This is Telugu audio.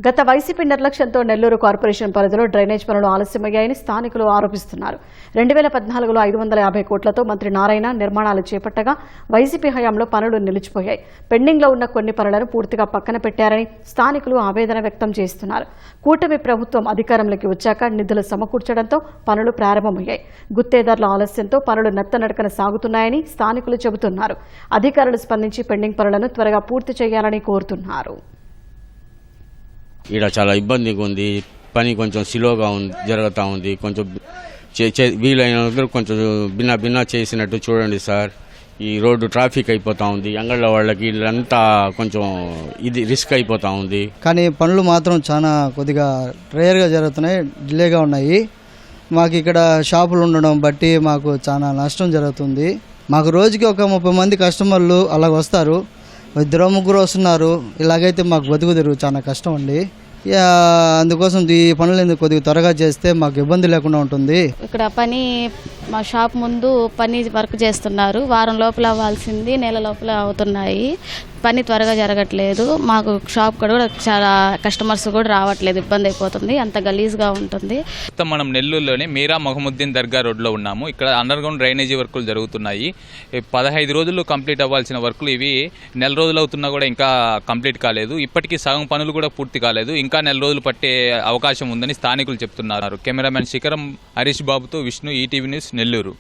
గత వైసీపీ నిర్లక్ష్యంతో నెల్లూరు కార్పొరేషన్ పరిధిలో డ్రైనేజ్ పనులు ఆలస్యమయ్యాయని స్థానికులు ఆరోపిస్తున్నారు. 2014లో 550 కోట్లతో మంత్రి నారాయణ నిర్మాణాలు చేపట్టగా వైసీపీ హయాంలో పనులు నిలిచిపోయాయి. పెండింగ్లో ఉన్న కొన్ని పనులను పూర్తిగా పక్కన పెట్టారని స్థానికులు ఆవేదన వ్యక్తం చేస్తున్నారు. కూటమి ప్రభుత్వం అధికారంలోకి వచ్చాక నిధులు సమకూర్చడంతో పనులు ప్రారంభమయ్యాయి. గుత్తేదారుల ఆలస్యంతో పనులు నత్తనడకన సాగుతున్నాయని స్థానికులు చెబుతున్నారు. అధికారులు స్పందించి పెండింగ్ పనులను త్వరగా పూర్తి చేయాలని కోరుతున్నారు. ఇక్కడ చాలా ఇబ్బందిగా ఉంది. పని కొంచెం స్లోగా జరుగుతూ ఉంది. కొంచెం వీలైన కొంచెం భిన్న చేసినట్టు చూడండి సార్. ఈ రోడ్డు ట్రాఫిక్ అయిపోతూ ఉంది. అంగళ్ళ వాళ్ళకి ఇల్లంతా కొంచెం ఇది రిస్క్ అయిపోతూ ఉంది. కానీ పనులు మాత్రం చాలా కొద్దిగా రేర్గా జరుగుతున్నాయి, డిలేగా ఉన్నాయి. మాకు ఇక్కడ షాపులు ఉండడం బట్టి మాకు చాలా నష్టం జరుగుతుంది. మాకు రోజుకి ఒక 30 మంది కస్టమర్లు అలాగ వస్తారు. 2-3 వస్తున్నారు. ఇలాగైతే మాకు బతుకు తెరువు చాలా కష్టం అండి. అందుకోసం ఈ పనులు కొద్దిగా త్వరగా చేస్తే మాకు ఇబ్బంది లేకుండా ఉంటుంది. ఇక్కడ పని మా షాప్ ముందు పని వర్క్ చేస్తున్నారు. వారం లోపల అవ్వాల్సింది నెల లోపల అవుతున్నాయి. పని త్వరగా జరగట్లేదు. మాకు షాప్ కూడా చాలా కస్టమర్స్ కూడా రావట్లేదు. ఇబ్బంది అయిపోతుంది. అంత గలీజ్గా ఉంటుంది. మనం నెల్లూరులోని మీరా మొహముద్దీన్ దర్గా రోడ్లో ఉన్నాము. ఇక్కడ అండర్ గ్రౌండ్ డ్రైనేజీ వర్కులు జరుగుతున్నాయి. 15 రోజులు కంప్లీట్ అవ్వాల్సిన వర్కులు ఇవి నెల రోజులు అవుతున్నా కూడా ఇంకా కంప్లీట్ కాలేదు. ఇప్పటికీ సగం పనులు కూడా పూర్తి కాలేదు. ఇంకా నెల రోజులు పట్టే అవకాశం ఉందని స్థానికులు చెప్తున్నారు. కెమెరామెన్ శిఖరం హరీష్ బాబుతో విష్ణు, ఈటీవీ న్యూస్, నెల్లూరు.